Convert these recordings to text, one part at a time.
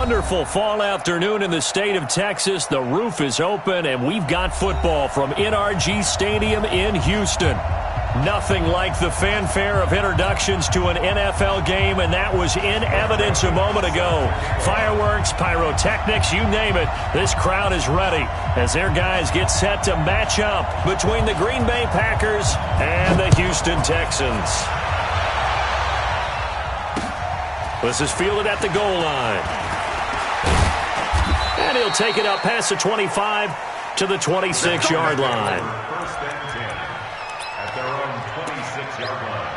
Wonderful fall afternoon in the state of Texas. The roof is open, and we've got football from NRG Stadium in Houston. Nothing like the fanfare of introductions to an NFL game, and that was in evidence a moment ago. Fireworks, pyrotechnics, you name it. This crowd is ready as their guys get set to match up between the Green Bay Packers and the Houston Texans. This is fielded at the goal line. And he'll take it up past the 25 to the 26-yard line. First and 10 at their own 26-yard line.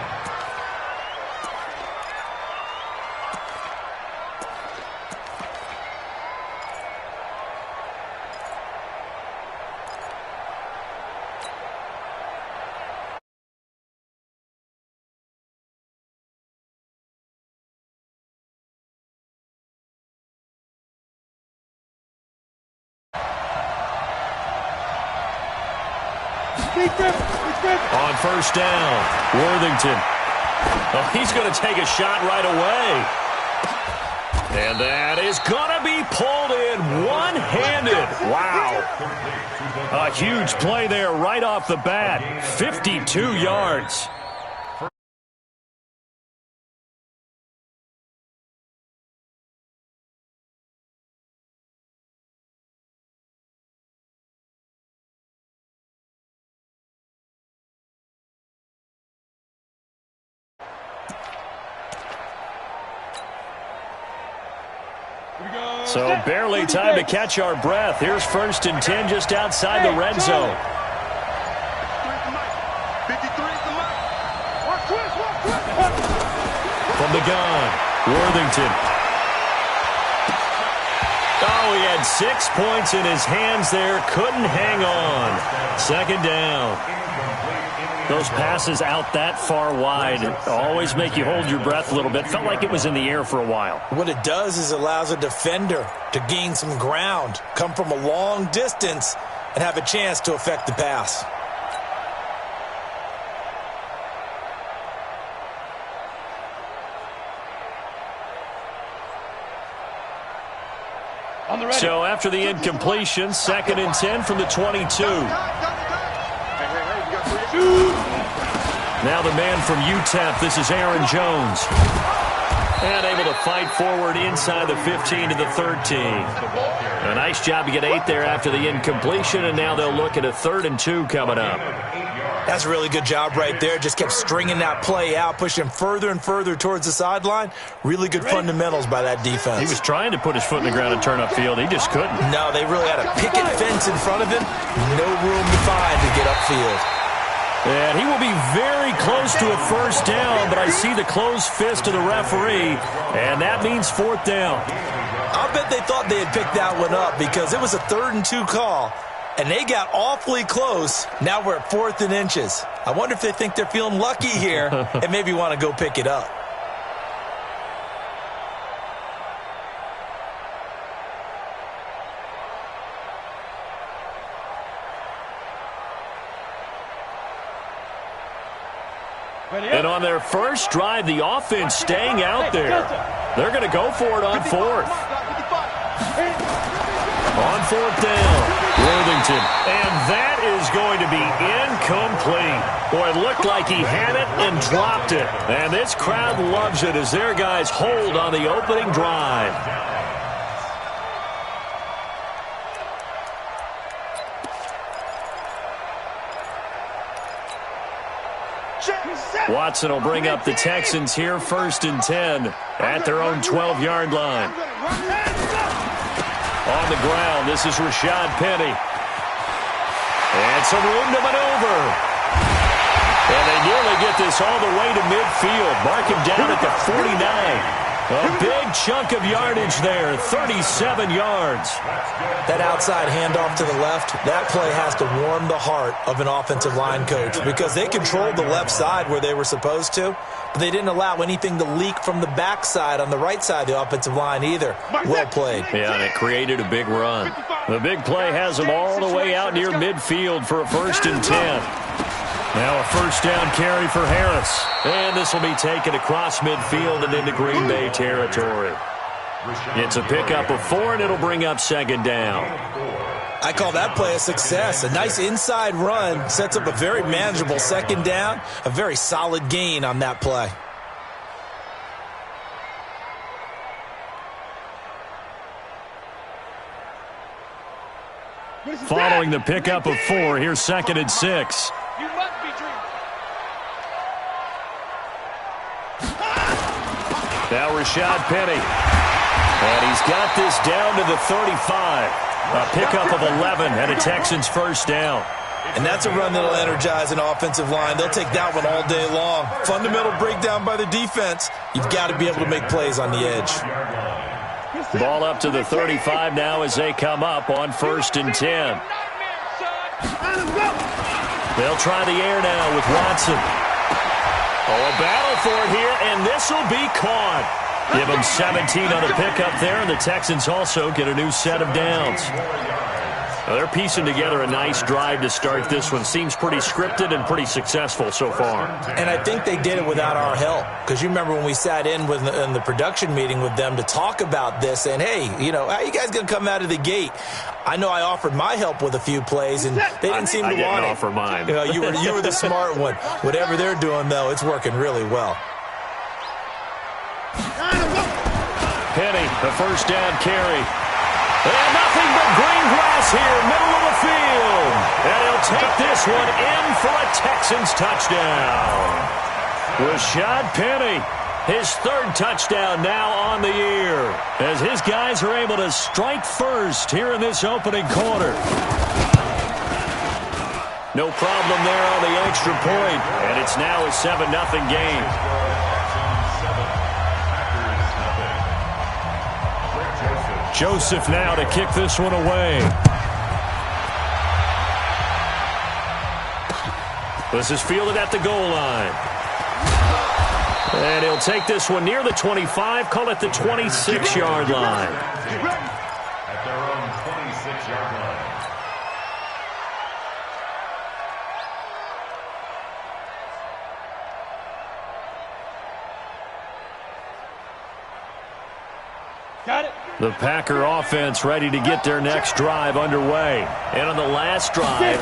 On first down, Worthington. Oh, he's going to take a shot right away. And that is going to be pulled in one-handed. Wow. A huge play there right off the bat. 52 yards. So barely time to catch our breath. Here's first and 10 just outside the red zone. From the gun, Worthington. Oh, he had 6 points in his hands there. Couldn't hang on. Second down. Those passes out that far wide always make you hold your breath a little bit. Felt like it was in the air for a while. What it does is allows a defender to gain some ground, come from a long distance, and have a chance to affect the pass. So after the incompletion, second and 10 from the 22. Now the man from UTEP, this is Aaron Jones. And able to fight forward inside the 15 to the 13. A nice job to get 8 there after the incompletion, and now they'll look at a 3rd and 2 coming up. That's a really good job right there. Just kept stringing that play out, pushing further and further towards the sideline. Really good fundamentals by that defense. He was trying to put his foot in the ground and turn upfield. He just couldn't. No, they really had a picket fence in front of him. No room to find to get upfield. And he will be very close to a first down, but I see the closed fist of the referee, and that means 4th down. I'll bet they thought they had picked that one up because it was a 3rd and 2 call, and they got awfully close. Now we're at 4th and inches. I wonder if they think they're feeling lucky here and maybe want to go pick it up. And on their first drive, the offense staying out there. They're going to go for it on 4th. On 4th down, Worthington. And that is going to be incomplete. Boy, it looked like he had it and dropped it. And this crowd loves it as their guys hold on the opening drive. Watson will bring up the Texans here, 1st and 10 at their own 12-yard line. On the ground, this is Rashad Penny. And some room to maneuver. And they nearly get this all the way to midfield. Mark him down at the 49. A big chunk of yardage there, 37 yards. That outside handoff to the left, that play has to warm the heart of an offensive line coach because they controlled the left side where they were supposed to, but they didn't allow anything to leak from the backside on the right side of the offensive line either. Well played. Yeah, and it created a big run. The big play has them all the way out near midfield for a 1st and 10. Now a first down carry for Harris. And this will be taken across midfield and into Green Bay territory. It's a pickup of 4, and it'll bring up second down. I call that play a success. A nice inside run sets up a very manageable second down, a very solid gain on that play. Following the pickup of 4, here's 2nd and 6. You must be dreaming. Now Rashad Penny. And he's got this down to the 35. A pickup of 11 and a Texans first down. And that's a run that'll energize an offensive line. They'll take that one all day long. Fundamental breakdown by the defense. You've got to be able to make plays on the edge. Ball up to the 35 now as they come up on 1st and 10. They'll try the air now with Watson. Oh, a battle for it here, and this will be caught. Give them 17 on the pickup there, and the Texans also get a new set of downs. Now they're piecing together a nice drive to start this one. Seems pretty scripted and pretty successful so far. And I think they did it without our help. Because you remember when we sat in the production meeting with them to talk about this, and hey, you know, how are you guys going to come out of the gate? I know I offered my help with a few plays, and they didn't seem to want it. I didn't offer mine. You were the smart one. Whatever they're doing, though, it's working really well. Penny, the first down carry. And nothing but green grass here, middle of the field. And he'll take this one in for a Texans touchdown. Rashad Penny, his 3rd touchdown now on the year, as his guys are able to strike first here in this opening quarter. No problem there on the extra point, and it's now a 7-0 game. Joseph now to kick this one away. This is fielded at the goal line. And he'll take this one near the 25, call it the 26-yard line. At their own 26-yard line. Got it. The Packer offense ready to get their next drive underway. And on the last drive,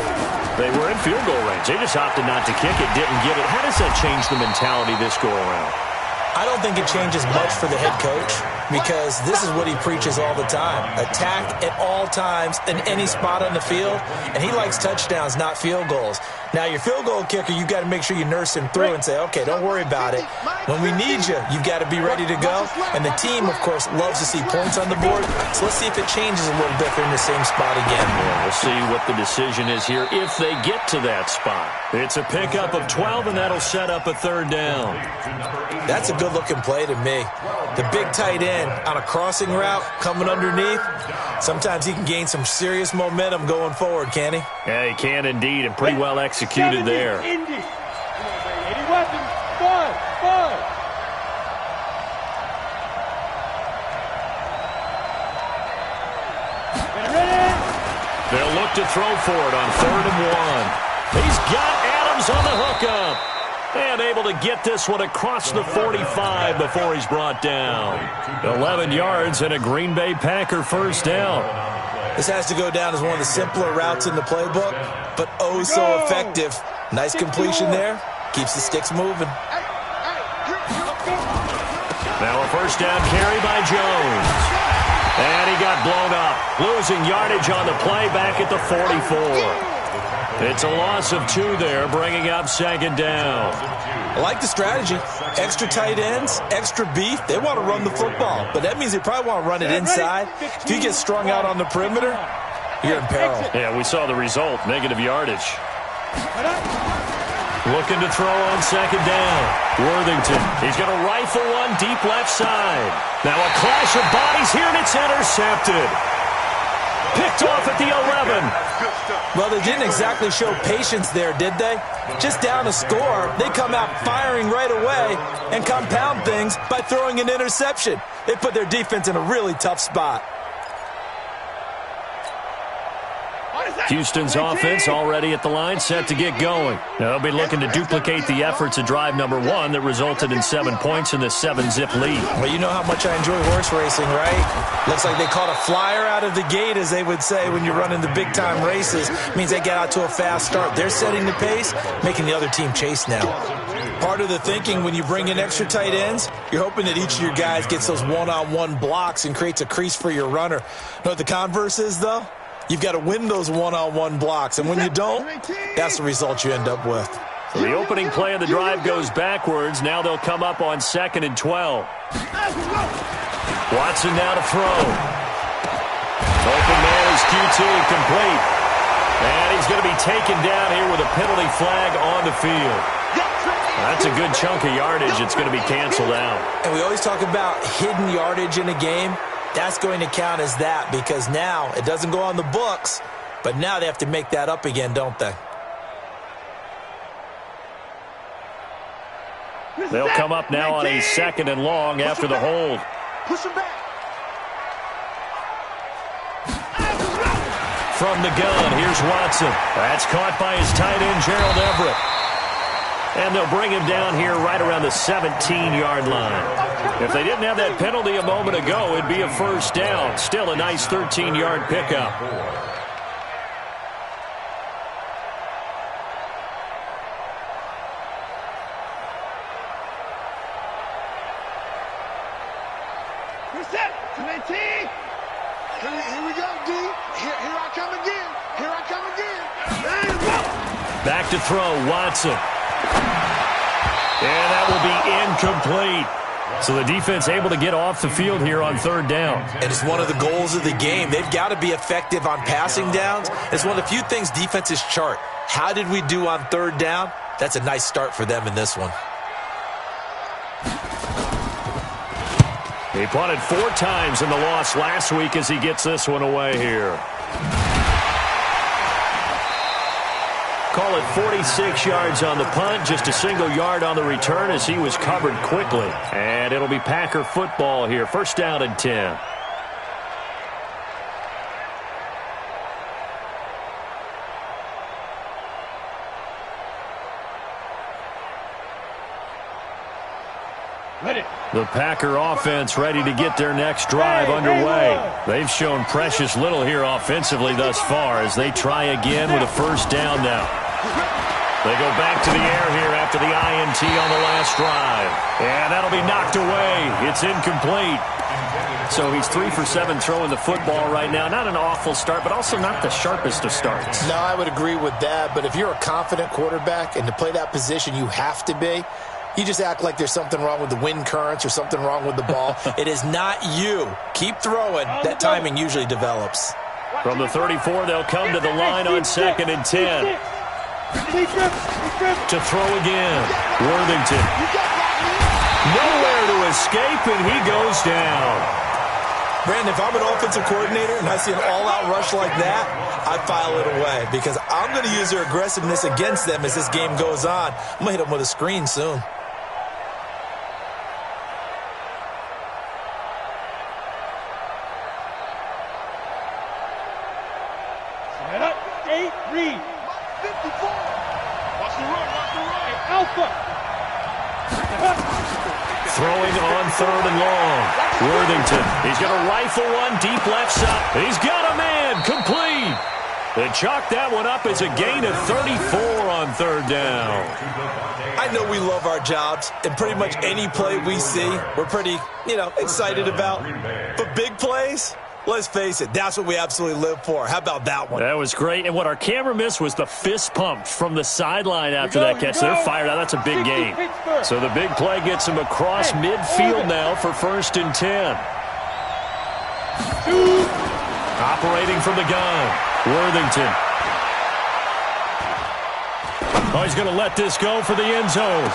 they were in field goal range. They just opted not to kick it, didn't get it. How does that change the mentality this go-around? I don't think it changes much for the head coach, because this is what he preaches all the time. Attack at all times in any spot on the field, and he likes touchdowns, not field goals. Now, your field goal kicker, you've got to make sure you nurse him through and say, okay, don't worry about it. When we need you, you've got to be ready to go. And the team, of course, loves to see points on the board. So let's see if it changes a little bit in the same spot again. Yeah, we'll see what the decision is here if they get to that spot. It's a pickup of 12, and that'll set up a 3rd down. That's a good-looking play to me. The big tight end on a crossing route coming underneath. Sometimes he can gain some serious momentum going forward, can he? Yeah, he can indeed, and pretty well executed there. Indy. Come on, baby. Any weapons? Fun. Ready? They'll look to throw for it on 3rd and 1. He's got Adams on the hookup. And able to get this one across the 45 before he's brought down. 11 yards and a Green Bay Packer first down. This has to go down as one of the simpler routes in the playbook, but oh so effective. Nice completion there. Keeps the sticks moving. Now a first down carry by Jones. And he got blown up. Losing yardage on the play back at the 44. It's a loss of 2 there, bringing up 2nd down. I like the strategy. Extra tight ends, extra beef. They want to run the football, but that means they probably want to run it inside. If you get strung out on the perimeter, you're in peril. Yeah, we saw the result, negative yardage. Looking to throw on 2nd down. Worthington, he's going to rifle one deep left side. Now a clash of bodies here, and it's intercepted. Picked off at the 11. Well, they didn't exactly show patience there, did they? Just down a score, they come out firing right away and compound things by throwing an interception. They put their defense in a really tough spot. Houston's offense already at the line, set to get going. They'll be looking to duplicate the efforts of drive number 1 that resulted in 7 points in the 7-zip lead. Well, you know how much I enjoy horse racing, right? Looks like they caught a flyer out of the gate, as they would say when you're running the big-time races. It means they get out to a fast start. They're setting the pace, making the other team chase now. Part of the thinking when you bring in extra tight ends, you're hoping that each of your guys gets those one-on-one blocks and creates a crease for your runner. You know what the converse is, though? You've got to win those one-on-one blocks, and when you don't, that's the result you end up with. So the opening play of the drive goes backwards. Now they'll come up on 2nd and 12. Watson now to throw. Open man is QT, complete. And he's going to be taken down here with a penalty flag on the field. That's a good chunk of yardage. It's going to be canceled out. And we always talk about hidden yardage in a game. That's going to count as that because now it doesn't go on the books, but now they have to make that up again, don't they? They'll come up now on a 2nd and long after the hold. Push him back. From the gun, here's Watson. That's caught by his tight end, Gerald Everett. And they'll bring him down here right around the 17-yard line. If they didn't have that penalty a moment ago, it'd be a first down. Still a nice 13-yard pickup. Reset to 18. Here we go, D. Here I come again. Here I come again. Back to throw, Watson. And that will be incomplete. So the defense able to get off the field here on 3rd down. And it's one of the goals of the game. They've got to be effective on passing downs. It's one of the few things defenses chart. How did we do on 3rd down? That's a nice start for them in this one. He punted 4 times in the loss last week as he gets this one away here. Call it 46 yards on the punt, just a single yard on the return as he was covered quickly. And it'll be Packer football here, 1st down and 10. Ready. The Packer offense ready to get their next drive underway. They've shown precious little here offensively thus far as they try again with a 1st down now. They go back to the air here after the INT on the last drive. And that'll be knocked away. It's incomplete. So he's 3 for 7 throwing the football right now. Not an awful start, but also not the sharpest of starts. No, I would agree with that. But if you're a confident quarterback and to play that position, you have to be. You just act like there's something wrong with the wind currents or something wrong with the ball. It is not you. Keep throwing. That timing usually develops. From the 34, they'll come to the line on 2nd and 10. To throw again. Worthington. Nowhere to escape, and he goes down. Brandon, if I'm an offensive coordinator and I see an all-out rush like that, I file it away because I'm going to use their aggressiveness against them as this game goes on. I'm going to hit them with a screen soon. Set up. 8, read. 54. Watch the run. Alpha. Throwing on 3rd and long. Worthington. He's going to rifle one deep left side. He's got a man. Complete. They chalk that one up as a gain of 34 on 3rd down. I know we love our jobs, and pretty much any play we see, we're pretty, excited about. But big plays, let's face it, that's what we absolutely live for. How about that one? That was great. And what our camera missed was the fist pump from the sideline after that catch. They're fired out. That's a big gain. So the big play gets him across midfield now for 1st and 10. Operating from the gun. Worthington. Oh, he's going to let this go for the end zone.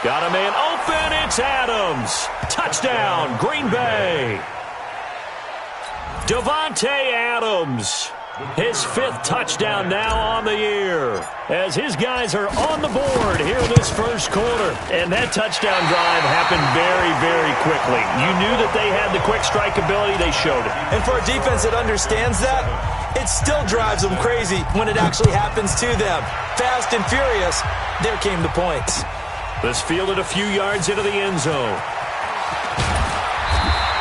Got a man open. It's Adams. Touchdown, Green Bay. Davante Adams His 5th touchdown now on the year as his guys are on the board here in this first quarter. And that touchdown drive happened very, very quickly. You knew that they had the quick strike ability. They showed it. And for a defense that understands that, it still drives them crazy when it actually happens to them. Fast and furious, there came the points. This fielded a few yards into the end zone.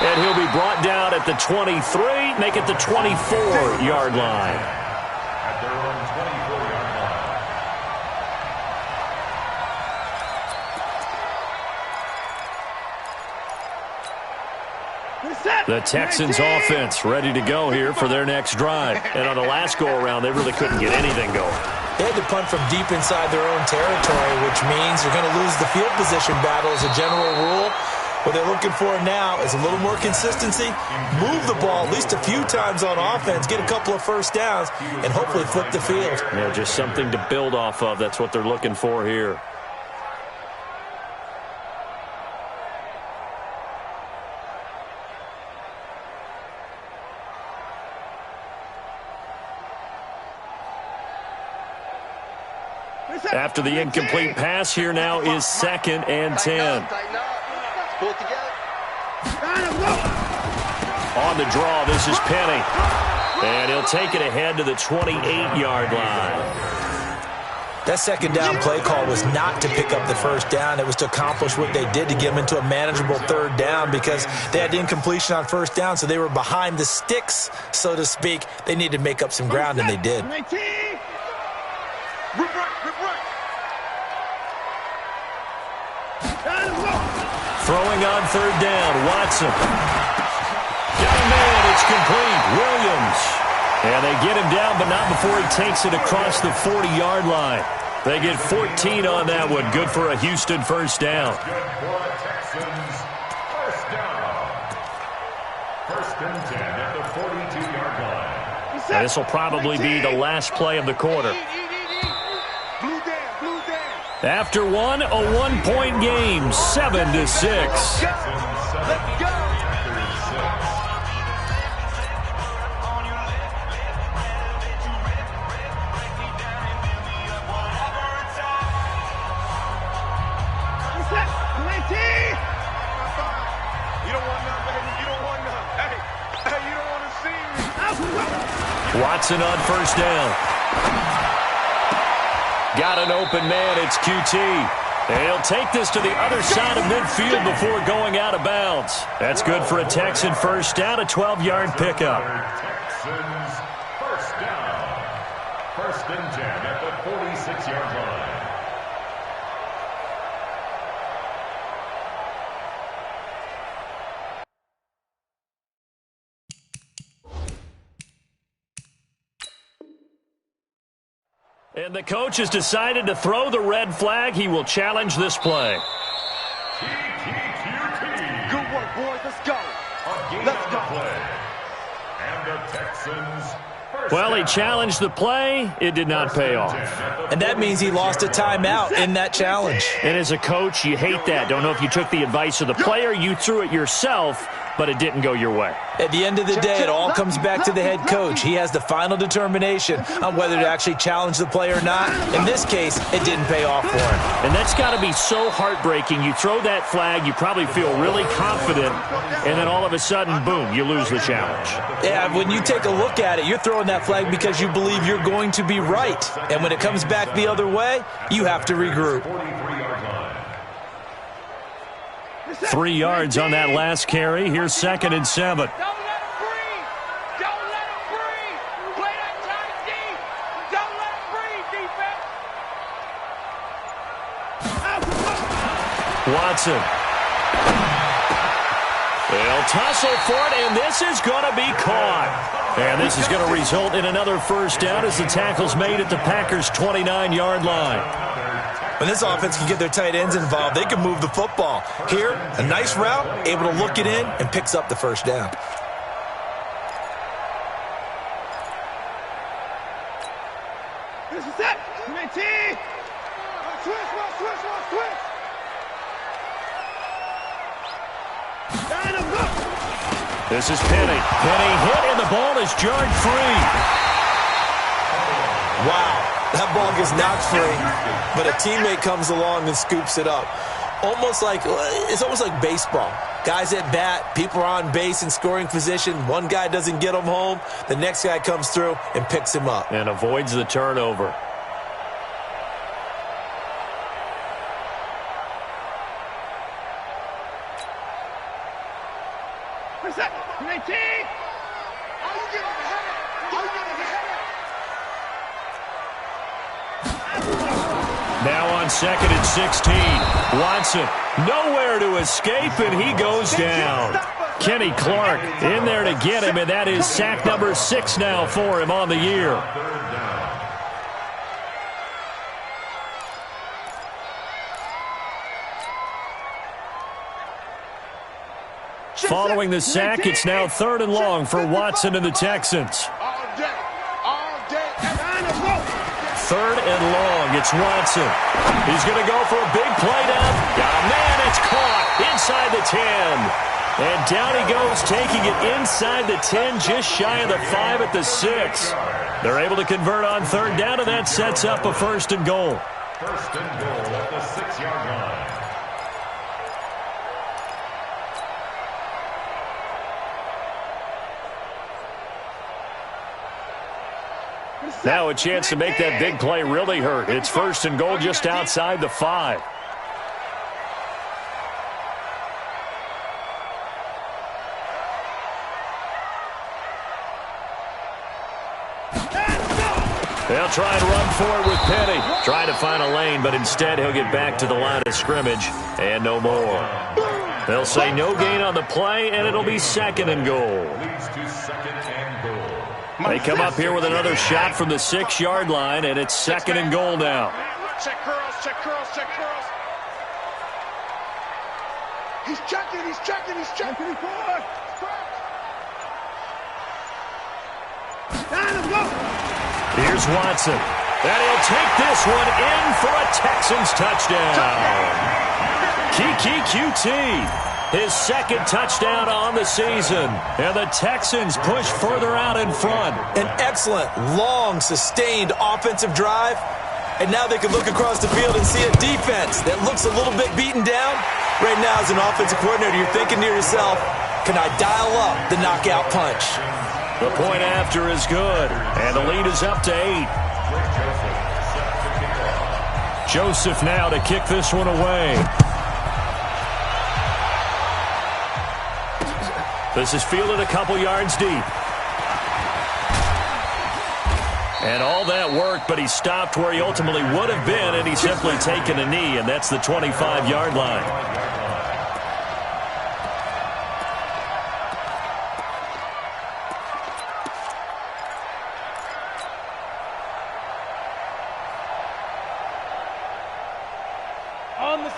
And he'll be brought down at the 23, make it the 24-yard line. At their own 24-yard line. The Texans offense ready to go here for their next drive. And on the last go-around, they really couldn't get anything going. They had to punt from deep inside their own territory, which means you're going to lose the field position battle as a general rule. What they're looking for now is a little more consistency, move the ball at least a few times on offense, get a couple of first downs, and hopefully flip the field. Yeah, just something to build off of. That's what they're looking for here. After the incomplete pass, here now is 2nd and 10. Pull it together. On the draw, this is Penny. And he'll take it ahead to the 28-yard line. That second down play call was not to pick up the first down. It was to accomplish what they did to get them into a manageable 3rd down because they had incompletion on 1st down, so they were behind the sticks, so to speak. They needed to make up some ground, and they did. Throwing on 3rd down, Watson. Got a man, it's complete, Williams. And they get him down, but not before he takes it across the 40-yard line. They get 14 on that one. Good for a Houston first down. Good for a Texans first down. 1st and 10 at the 42-yard line. And this will probably be the last play of the quarter. After one, a 1-point game, 7-6. Let's go. Watson on 1st down. Got an open man, it's QT. And he'll take this to the other side of midfield before going out of bounds. That's good for a Texan first down, a 12-yard pickup. Texans first down. 1st and 10 at the 46-yard line. And the coach has decided to throw the red flag. He will challenge this play. Good work, boys. Let's go. Let's go. And the Texans. Well, he challenged the play. It did not pay off. And that means he lost a timeout in that challenge. And as a coach, you hate that. Don't know if you took the advice of the player, you threw it yourself, but it didn't go your way. At the end of the day, it all comes back to the head coach. He has the final determination on whether to actually challenge the play or not. In this case, it didn't pay off for him. And that's got to be so heartbreaking. You throw that flag, you probably feel really confident, and then all of a sudden, boom, you lose the challenge. Yeah, when you take a look at it, you're throwing that flag because you believe you're going to be right. And when it comes back the other way, you have to regroup. 3 yards on that last carry. Here's 2nd and 7. Don't let him breathe. Don't let him breathe. Play that tight deep. Don't let him breathe, defense. Watson. They'll tussle for it, and this is going to be caught. And this is going to result in another first down as the tackle's made at the Packers' 29-yard line. When this offense can get their tight ends involved, they can move the football. Here, a nice route, able to look it in, and picks up the first down. This is it. 19. Switch. This is Penny. Penny hit, and the ball is jarred free. Wow, that ball gets knocked free, but a teammate comes along and scoops it up. It's almost like baseball. Guys at bat, people are on base in scoring position. One guy doesn't get him home. The next guy comes through and picks him up. And avoids the turnover. Now on second and 16. Watson, nowhere to escape, and he goes down. Kenny Clark in there to get him, and that is sack number 6 now for him on the year. Following the sack, it's now 3rd and long for Watson and the Texans. 3rd and long, it's Watson. He's going to go for a big play down. Oh, man, it's caught inside the 10. And down he goes, taking it inside the 10, just shy of the 5 at the 6. They're able to convert on 3rd down, and that sets up a 1st and goal. 1st and goal at the 6-yard line. Now a chance to make that big play really hurt. It's 1st and goal just outside the 5. They'll try and run forward with Penny. Trying to find a lane, but instead he'll get back to the line of scrimmage and no more. They'll say no gain on the play, and it'll be 2nd and goal. Leads to 2nd and goal. They come up here with another shot from the 6-yard line, and it's 2nd and goal now. Check curls, check curls, check curls. He's checking, he's checking, he's checking. Here's Watson. And he'll take this one in for a Texans touchdown. Kiki QT. His 2nd touchdown on the season. And the Texans push further out in front. An excellent, long, sustained offensive drive. And now they can look across the field and see a defense that looks a little bit beaten down. Right now, as an offensive coordinator, you're thinking to yourself, can I dial up the knockout punch? The point after is good. And the lead is up to 8. Joseph now to kick this one away. This is fielded a couple yards deep. And all that worked, but he stopped where he ultimately would have been, and he's simply taken a knee, and that's the 25-yard line.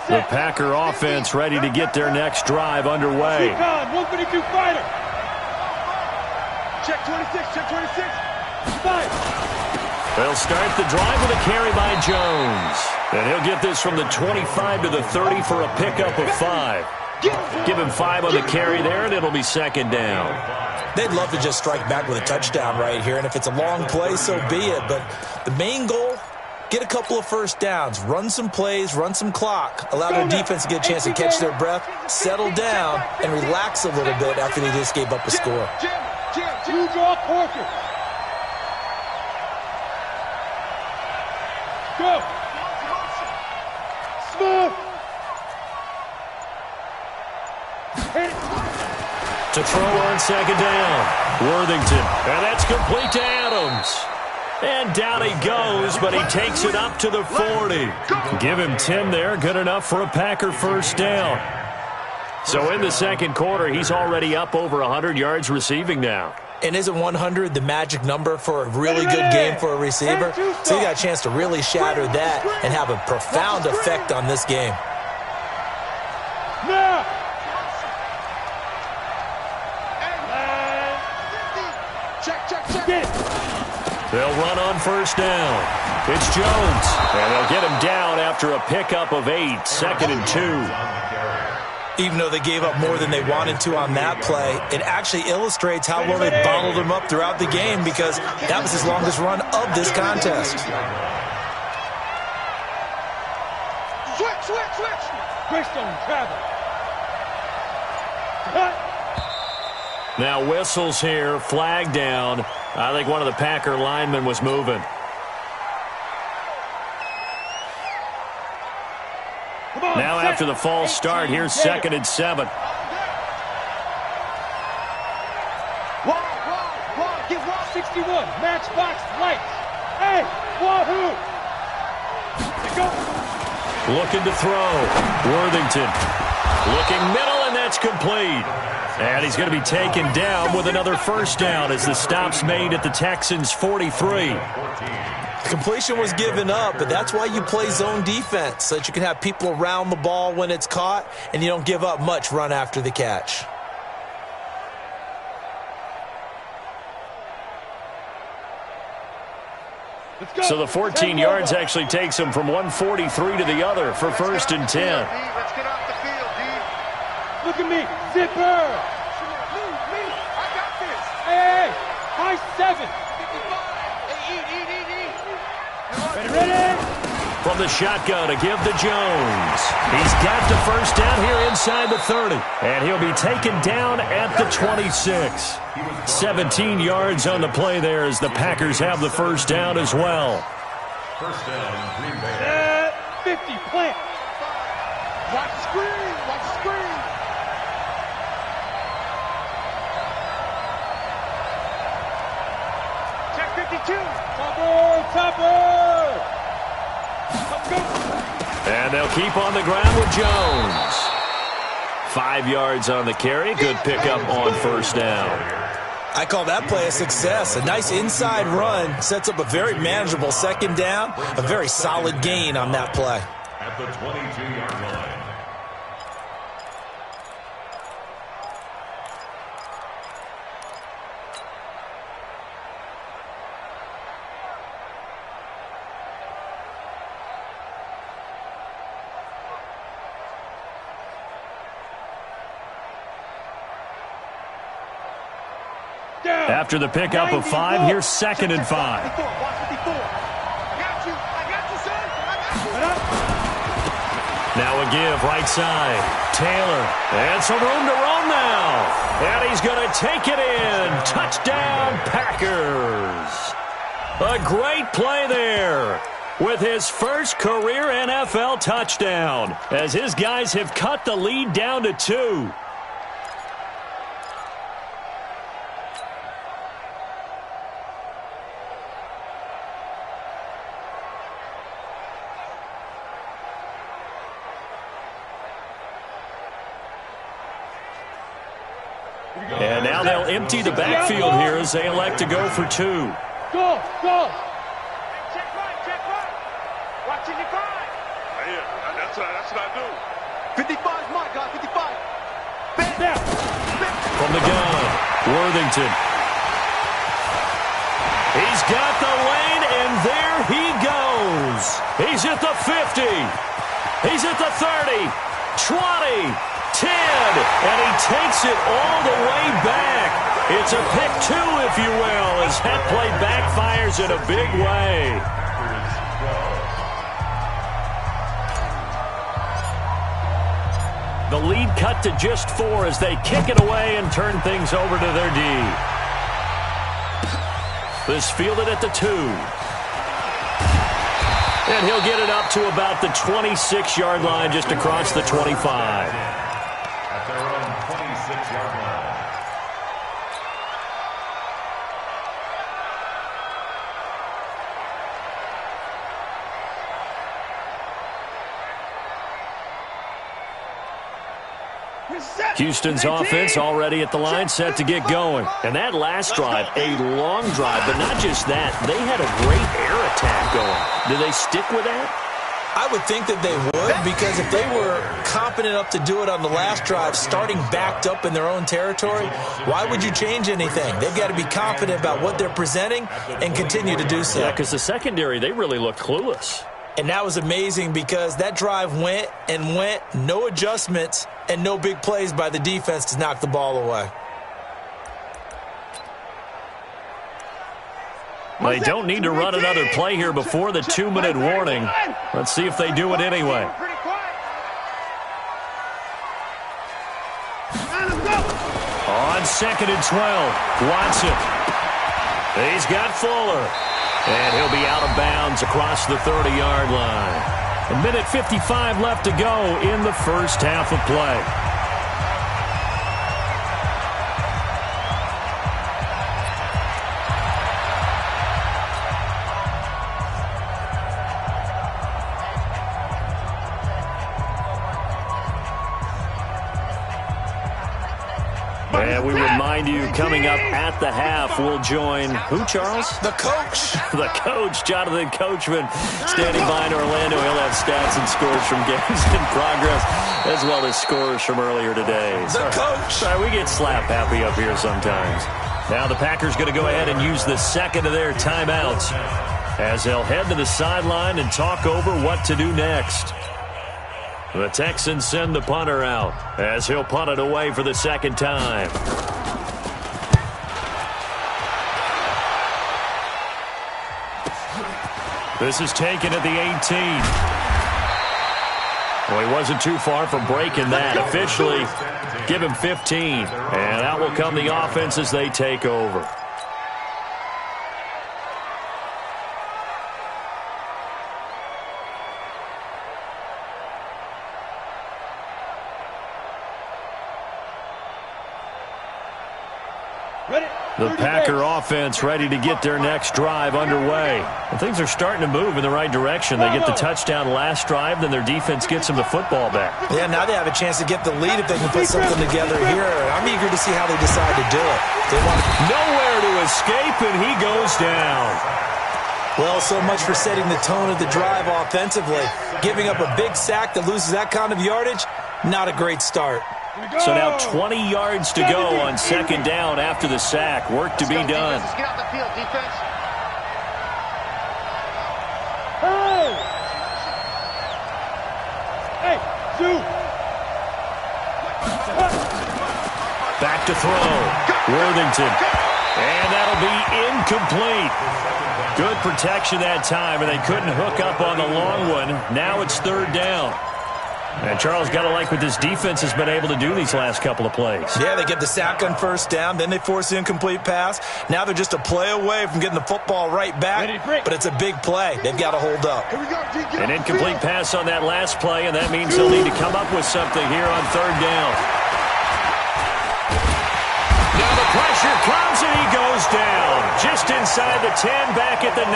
The Packer offense ready to get their next drive underway. 152 fighter. Check 26, check 26. Fight. They'll start the drive with a carry by Jones. And he'll get this from the 25 to the 30 for a pickup of 5. Give him 5 on the carry there, and it'll be 2nd down. They'd love to just strike back with a touchdown right here, and if it's a long play, so be it. But the main goal, get a couple of 1st downs, run some plays, run some clock, allow their defense to get a chance to catch their breath, settle down, and relax a little bit after they just gave up a score. You draw Corker. Go. Smooth. To throw on 2nd down. Worthington. And that's complete to Adams. And down he goes, but he takes it up to the 40. Give him 10 there. Good enough for a Packer 1st down. So in the 2nd quarter, he's already up over 100 yards receiving now. And isn't 100 the magic number for a really good game for a receiver? So you got a chance to really shatter that and have a profound effect on this game. They'll run on 1st down. It's Jones. And they'll get him down after a pickup of 8. 2nd and 2. Even though they gave up more than they wanted to on that play, it actually illustrates how well they bottled him up throughout the game because that was his longest run of this contest. Switch. Greystone, travel. Now whistles here, flag down. I think one of the Packer linemen was moving. Now after the false start, here's 2nd and 7. Wall, get wall 61, matchbox lights. Hey, wahoo! Go. Looking to throw. Worthington looking middle, and that's complete. And he's going to be taken down with another first down as the stop's made at the Texans' 43. The completion was given up, but that's why you play zone defense, so that you can have people around the ball when it's caught, and you don't give up much run after the catch. So the 14 yards actually takes him from 143 to the other for 1st and 10. Let's get off the field, D. Look at me, zipper. Me. I got this. Hey, high 7. 55. Hey, Ready? From the shotgun to give to Jones. He's got the first down here inside the 30. And he'll be taken down at the 26. 17 yards on the play there as the Packers have the first down as well. First down, Green Bay. 50, plant. Watch the screen. Check 52. Topper. And they'll keep on the ground with Jones. 5 yards on the carry. Good pickup on first down. I call that play a success. A nice inside run sets up a very manageable 2nd down. A very solid gain on that play. At the 22-yard line. After the pickup of 5, here's 2nd and 5. I got you, son. Now a give, right side. Taylor, and some room to roam now. And he's going to take it in. Touchdown, Packers. A great play there with his first career NFL touchdown as his guys have cut the lead down to 2. And now they'll empty the backfield here as they elect to go for 2. Go. Check right. Watch 55. Yeah, that's what I do. 55 is my guy, 55. Now. From the gun, Worthington. He's got the lane, and there he goes. He's at the 50. He's at the 30, 20, 10, and he takes it all the way back. It's a pick 2, if you will, as that play backfires in a big way. The lead cut to just 4 as they kick it away and turn things over to their D. This fielded at the 2. And he'll get it up to about the 26-yard line, just across the 25. At their own 26-yard line. Houston's offense already at the line, set to get going. And that last drive, a long drive, but not just that. They had a great air attack going. Do they stick with that? I would think that they would, because if they were competent enough to do it on the last drive, starting backed up in their own territory, why would you change anything? They've got to be confident about what they're presenting and continue to do so. Yeah, because the secondary, they really look clueless. And that was amazing because that drive went, no adjustments, and no big plays by the defense to knock the ball away. They don't need to run another play here before the 2-minute warning. Let's see if they do it anyway. On 2nd and 12, Watson. He's got Fuller. And he'll be out of bounds across the 30-yard line. 1:55 left to go in the first half of play. And we remind you, coming up at the half, we'll join who, Charles? The coach. The coach, Jonathan Coachman, standing by in Orlando. He'll have stats and scores from games in progress, as well as scores from earlier today. The coach. Sorry, we get slap happy up here sometimes. Now the Packers going to go ahead and use the second of their timeouts as they'll head to the sideline and talk over what to do next. The Texans send the punter out as he'll punt it away for the second time. This is taken at the 18. Well, he wasn't too far from breaking that. Officially, give him 15. And out will come the offense as they take over. The Packer offense ready to get their next drive underway. And things are starting to move in the right direction. They get the touchdown last drive, then their defense gets them the football back. Yeah, now they have a chance to get the lead if they can put something together here. I'm eager to see how they decide to do it. They want nowhere to escape, and he goes down. Well, so much for setting the tone of the drive offensively. Giving up a big sack that loses that kind of yardage, not a great start. So now 20 yards to go on second down after the sack. Work to be done. Get out the field, defense. Hey, Sue. Back to throw. Worthington. And that'll be incomplete. Good protection that time, and they couldn't hook up on the long one. Now it's third down. And Charles, got to like what this defense has been able to do these last couple of plays. Yeah, they get the sack on first down, then they force the incomplete pass. Now they're just a play away from getting the football right back, but it's a big play. They've got to hold up. An incomplete pass on that last play, and that means they'll need to come up with something here on third down. Now the pressure comes, and he goes down. Just inside the 10, back at the 9.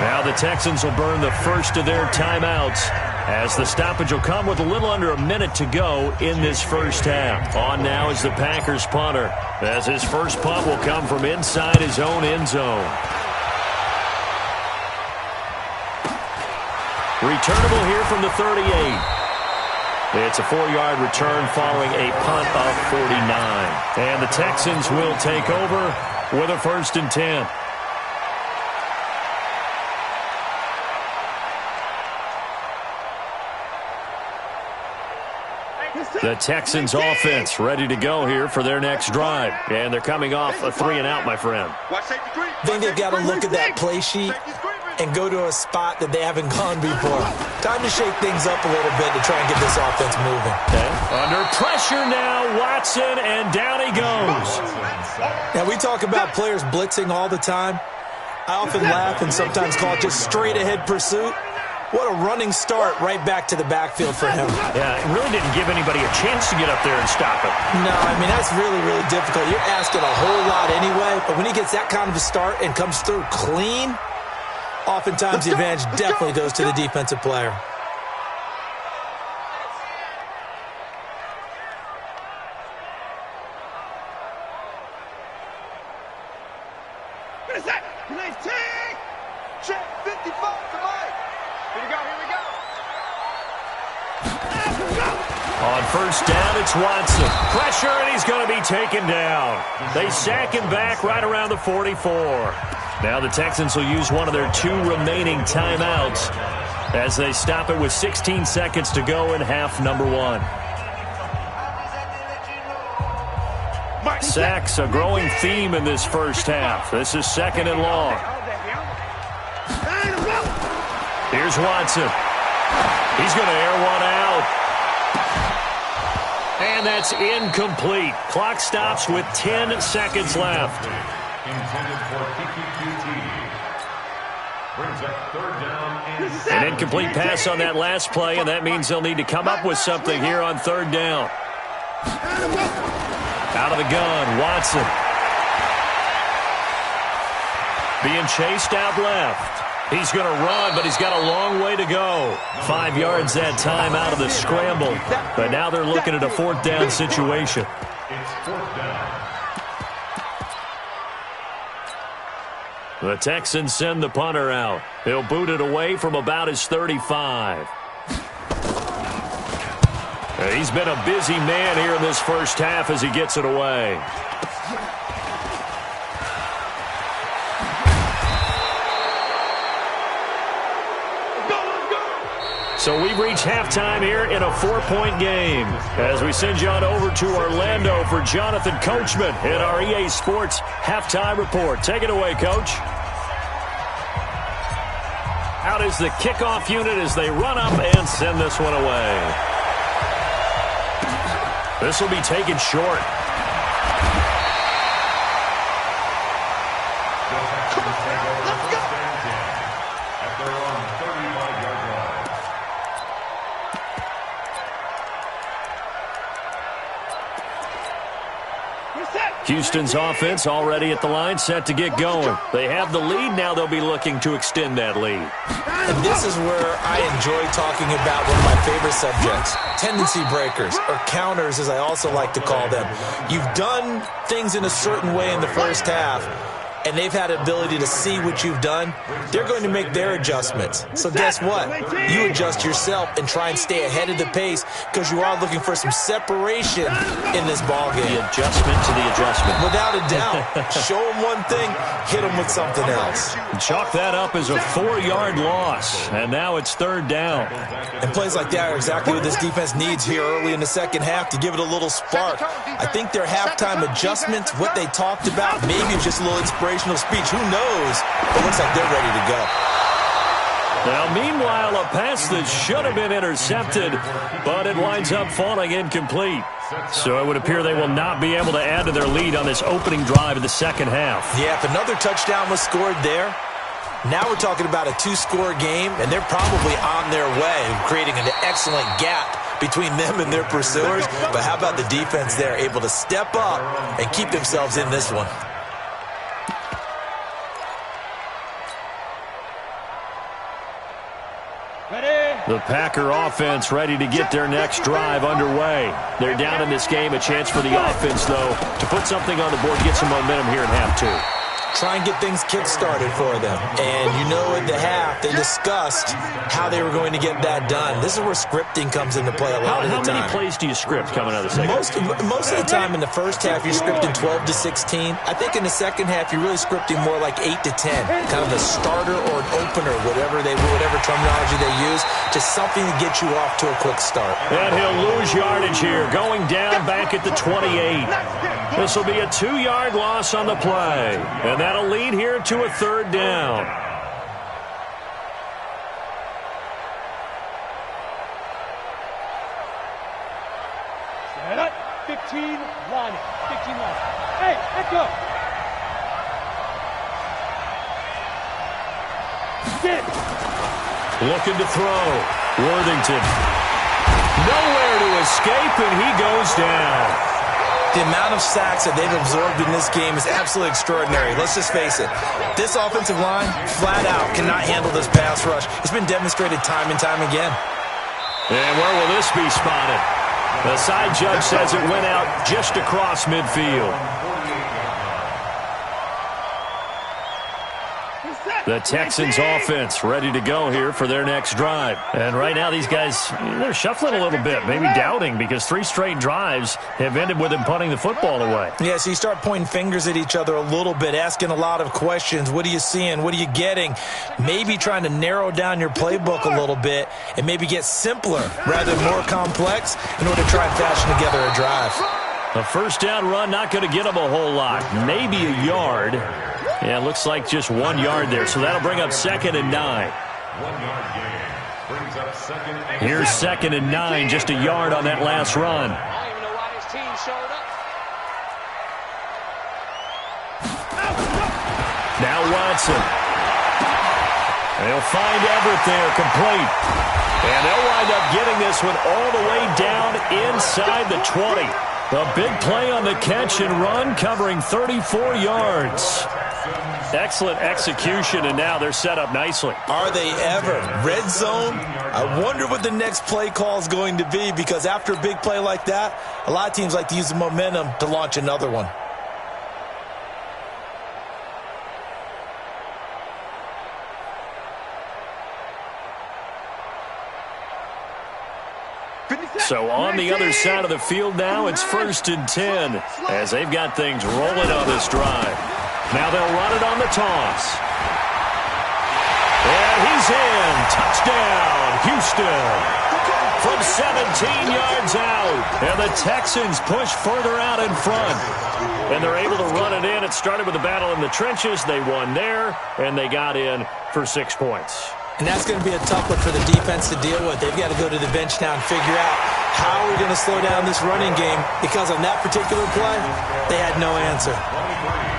Now the Texans will burn the first of their timeouts, as the stoppage will come with a little under a minute to go in this first half. On now is the Packers punter, as his first punt will come from inside his own end zone. Returnable here from the 38. It's a 4-yard return following a punt of 49. And the Texans will take over with a 1st and 10. The Texans offense ready to go here for their next drive. And they're coming off a 3-and-out, my friend. I think they've got to look at that play sheet and go to a spot that they haven't gone before. Time to shake things up a little bit to try and get this offense moving. Okay. Under pressure now, Watson, and down he goes. Now, we talk about players blitzing all the time. I often laugh and sometimes call it just straight-ahead pursuit. What a running start right back to the backfield for him. Yeah, it really didn't give anybody a chance to get up there and stop it. No, I mean, that's really, really difficult. You're asking a whole lot anyway, but when he gets that kind of a start and comes through clean, oftentimes the advantage definitely goes to the defensive player. Check 55 to Mike. Here we go, here we go. On first down, it's Watson. Pressure, and he's going to be taken down. They sack him back right around the 44. Now the Texans will use one of their 2 remaining timeouts as they stop it with 16 seconds to go in half number 1. Sacks, a growing theme in this first half. This is 2nd and long. Here's Watson. He's going to air one out. And that's incomplete. Clock stops with 10 seconds left. Intended for PPQT. Brings up 3rd down and An incomplete pass on that last play, and that means they'll need to come up with something here on 3rd down. Out of the gun, Watson. Being chased out left. He's going to run, but he's got a long way to go. 5 yards that time out of the scramble. But now they're looking at a 4th down situation. it's 4th down. The Texans send the punter out. He'll boot it away from about his 35. He's been a busy man here in this first half as he gets it away. So we've reached halftime here in a 4-point game as we send you on over to Orlando for Jonathan Coachman in our EA Sports Halftime Report. Take it away, Coach. Out is the kickoff unit as they run up and send this one away. This will be taken short. Houston's offense already at the line, set to get going. They have the lead. Now they'll be looking to extend that lead. And this is where I enjoy talking about one of my favorite subjects, tendency breakers, or counters as I also like to call them. You've done things in a certain way in the first half, and they've had the ability to see what you've done. They're going to make their adjustments. So guess what? You adjust yourself and try and stay ahead of the pace because you are looking for some separation in this ballgame. The adjustment to the adjustment. Without a doubt. Show them one thing, hit them with something else. Chalk that up as a 4-yard loss, and now it's 3rd down. And plays like that are exactly what this defense needs here early in the second half to give it a little spark. I think their halftime adjustments, what they talked about, maybe just a little inspiration. Speech. Who knows? It looks like they're ready to go. Now, meanwhile, a pass that should have been intercepted, but it winds up falling incomplete. So it would appear they will not be able to add to their lead on this opening drive of the second half. Yeah, if another touchdown was scored there, now we're talking about a 2-score game, and they're probably on their way, creating an excellent gap between them and their pursuers. But how about the defense there, able to step up and keep themselves in this one? The Packer offense ready to get their next drive underway. They're down in this game. A chance for the offense, though, to put something on the board, get some momentum here in half 2. Try and get things kick-started for them. And you know at the half, they discussed how they were going to get that done. This is where scripting comes into play a lot of the time. How many plays do you script coming out of the second? Most of the time in the first half, you're scripting 12 to 16. I think in the second half, you're really scripting more like 8 to 10. Kind of a starter or an opener, whatever terminology they use. Just something to get you off to a quick start. And he'll lose yardage here, going down back at the 28. This will be a 2-yard loss on the play. And that'll lead here to a 3rd down. Set up. 15 line. 15 line. Hey, let's go. Get it. Looking to throw. Worthington. Nowhere to escape, and he goes down. The amount of sacks that they've absorbed in this game is absolutely extraordinary. Let's just face it. This offensive line, flat out, cannot handle this pass rush. It's been demonstrated time and time again. And where will this be spotted? The side judge says it went out just across midfield. The Texans offense ready to go here for their next drive. And right now these guys, they're shuffling a little bit, maybe doubting, because 3 straight drives have ended with them punting the football away. Yeah, so you start pointing fingers at each other a little bit, asking a lot of questions. What are you seeing? What are you getting? Maybe trying to narrow down your playbook a little bit and maybe get simpler rather than more complex in order to try and fashion together a drive. A first down run, not going to get him a whole lot. Maybe a yard. Yeah, it looks like just 1 yard there. So that'll bring up 2nd and 9. 1 yard gain brings up 2nd and 9. Here's 2nd and 9, just a yard on that last run. I don't even know why his team showed up. Now Watson. They'll find Everett there, complete. And they'll wind up getting this one all the way down inside the 20. A big play on the catch and run, covering 34 yards. Excellent execution, and now they're set up nicely. Are they ever? Red zone? I wonder what the next play call is going to be, because after a big play like that, a lot of teams like to use the momentum to launch another one. So on the other side of the field now, it's 1st and 10 as they've got things rolling on this drive. Now they'll run it on the toss. And he's in. Touchdown, Houston. From 17 yards out. And the Texans push further out in front. And they're able to run it in. It started with a battle in the trenches. They won there, and they got in for 6 points. And that's going to be a tough one for the defense to deal with. They've got to go to the bench now and figure out how we're going to slow down this running game, because on that particular play, they had no answer.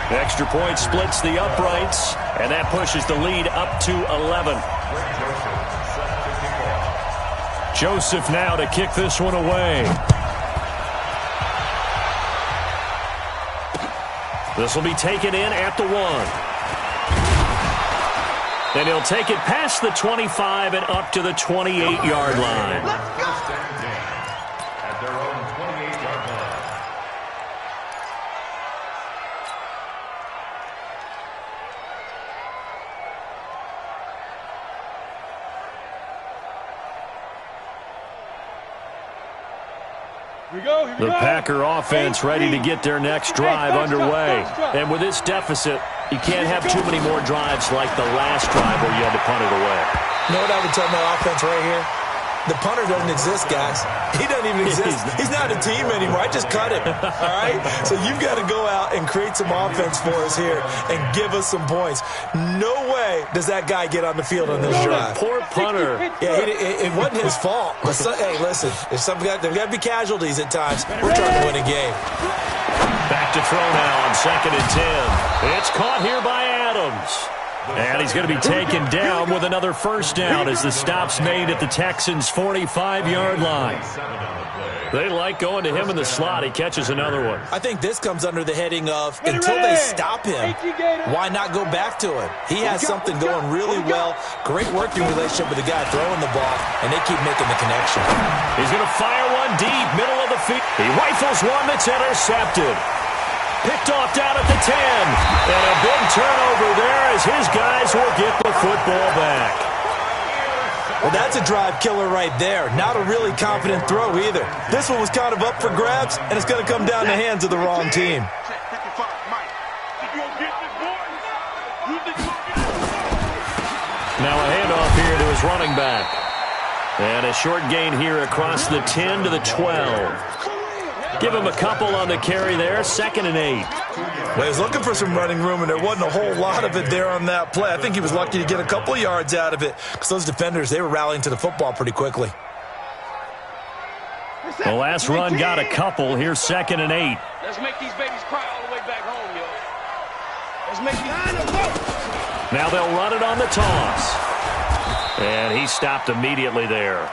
The extra point splits the uprights, and that pushes the lead up to 11. Joseph now to kick this one away. This will be taken in at the 1. And he'll take it past the 25 and up to the 28-yard line. Let's go! At their own 28-yard line. The Packer offense ready to get their next drive underway. And with this deficit, you can't have too many more drives like the last drive where you had to punt it away. You know what I would tell my offense right here? The punter doesn't exist, guys. He doesn't even exist. He's not a team anymore. I just cut him, all right? So you've got to go out and create some offense for us here and give us some points. No way does that guy get on the field on this drive. Poor punter. Yeah, it wasn't his fault. But hey, listen, there's got to be casualties at times. We're trying to win a game. Back to throw now on 2nd and 10. It's caught here by Adams. And he's going to be taken down with another first down as the stop's made at the Texans' 45-yard line. They like going to him in the slot. He catches another one. I think this comes under the heading of, until they stop him, why not go back to him? He has something going really well. Great working relationship with the guy throwing the ball, and they keep making the connection. He's going to fire one deep, middle of the field. He rifles one that's intercepted. Picked off down at the 10. And a big turnover there as his guys will get the football back. Well, that's a drive killer right there. Not a really confident throw either. This one was kind of up for grabs, and it's going to come down the hands of the wrong team. Now a handoff here to his running back. And a short gain here across the 10 to the 12. Give him a couple on the carry there, 2nd and 8. Well, he was looking for some running room, and there wasn't a whole lot of it there on that play. I think he was lucky to get a couple yards out of it, because those defenders, they were rallying to the football pretty quickly. The last run got a couple. Here's 2nd and 8. Let's make these babies cry all the way back home, yo. Let's make these... Now they'll run it on the toss. And he stopped immediately there.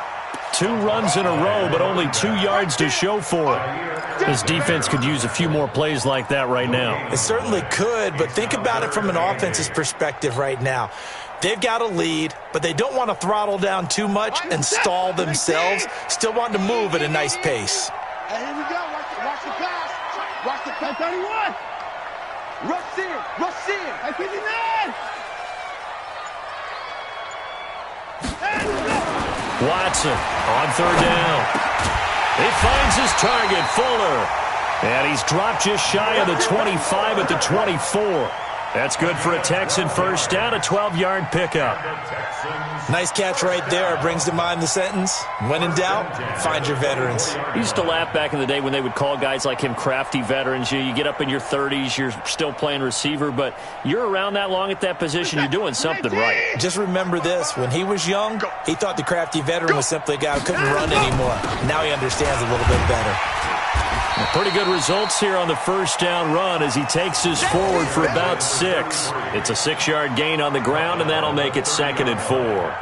2 runs in a row, but only 2 yards to show for it. This defense could use a few more plays like that right now. It certainly could, but think about it from an offense's perspective right now. They've got a lead, but they don't want to throttle down too much and stall themselves. Still want to move at a nice pace. Hey, here we go. Watch the pass. Watch the pass. 31. Rush in. Rush in. Hey, 59. Watson on 3rd down. He finds his target, Fuller. And he's dropped just shy of the 25 at the 24. That's good for a Texan first down, a 12-yard pickup. Nice catch right there. Brings to mind the sentence, when in doubt, find your veterans. I used to laugh back in the day when they would call guys like him crafty veterans. You get up in your 30s, you're still playing receiver, but you're around that long at that position, you're doing something right. Just remember this. When he was young, he thought the crafty veteran was simply a guy who couldn't run anymore. Now he understands a little bit better. Pretty good results here on the first down run as he takes us forward for about 6. It's a 6-yard gain on the ground, and that'll make it 2nd and 4.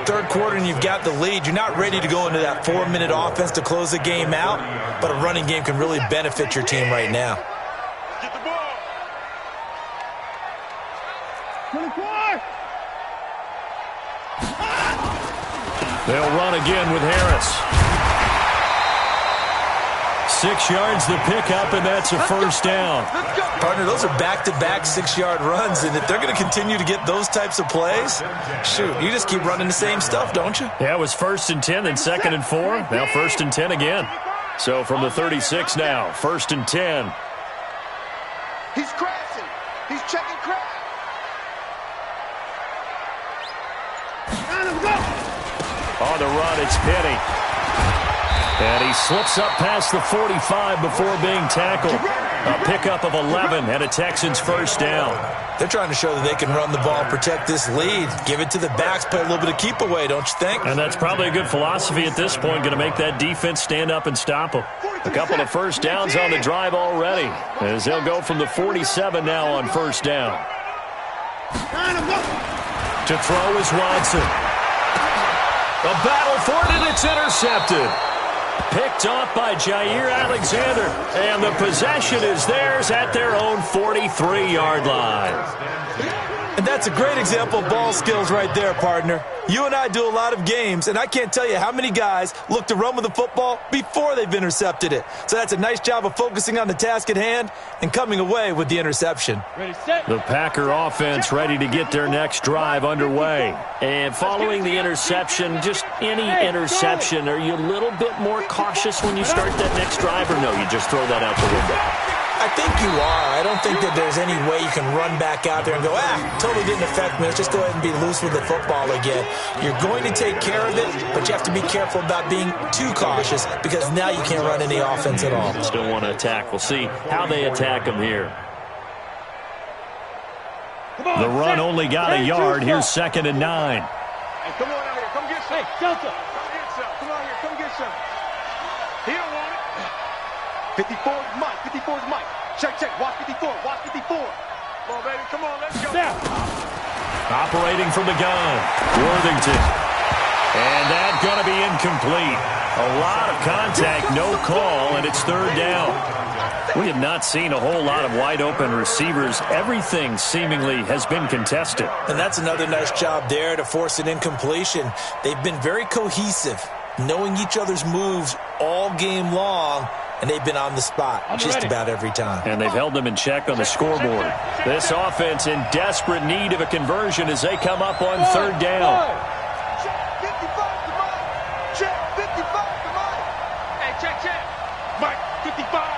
Third quarter and you've got the lead. You're not ready to go into that 4-minute offense to close the game out, but a running game can really benefit your team right now. Get the ball. 24. They'll run again with Harris. 6 yards the pickup, and that's a first down. Partner, those are back-to-back 6-yard runs, and if they're going to continue to get those types of plays, shoot, you just keep running the same stuff, don't you? Yeah, it was 1st and 10, then 2nd and 4. Now 1st and 10 again. So from the 36 now, 1st and 10. He's crashing. He's checking crash. Let him go. On the run, it's Penny. And he slips up past the 45 before being tackled. A pickup of 11 and a Texans first down. They're trying to show that they can run the ball and protect this lead. Give it to the backs, play a little bit of keep away, don't you think? And that's probably a good philosophy at this point, going to make that defense stand up and stop them. A couple of first downs on the drive already, as they'll go from the 47 now on first down. To throw is Watson. A battle for it, and it's intercepted. Picked off by Jair Alexander, and the possession is theirs at their own 43-yard line. And that's a great example of ball skills right there, partner. You and I do a lot of games, and I can't tell you how many guys look to run with the football before they've intercepted it. So that's a nice job of focusing on the task at hand and coming away with the interception. Ready, set. The Packer offense ready to get their next drive underway. And following the interception, just any interception, are you a little bit more cautious when you start that next drive, or no, you just throw that out the window? I think you are. I don't think that there's any way you can run back out there and go, totally didn't affect me. Let's just go ahead and be loose with the football again. You're going to take care of it, but you have to be careful about being too cautious because now you can't run any offense at all. Still want to attack. We'll see how they attack them here. The run only got a yard. Here's 2nd and 9. Hey, come on out here. Come get some. Hey, Delta. Come get some. Come on here. Come get some. He don't want it. 54 is Mike. 54 is Mike. Check, check. Watch 54. Watch 54. Come on, baby. Come on. Let's go. Now. Operating from the gun, Worthington. And that's going to be incomplete. A lot of contact, no call, and it's 3rd down. We have not seen a whole lot of wide-open receivers. Everything seemingly has been contested. And that's another nice job there to force an incompletion. They've been very cohesive, knowing each other's moves all game long, and they've been on the spot just about every time. And they've held them in check on the scoreboard. This offense in desperate need of a conversion as they come up on 3rd down. Check 55 to Mike. Check 55 to Mike. Hey, check, check. Mike, 55.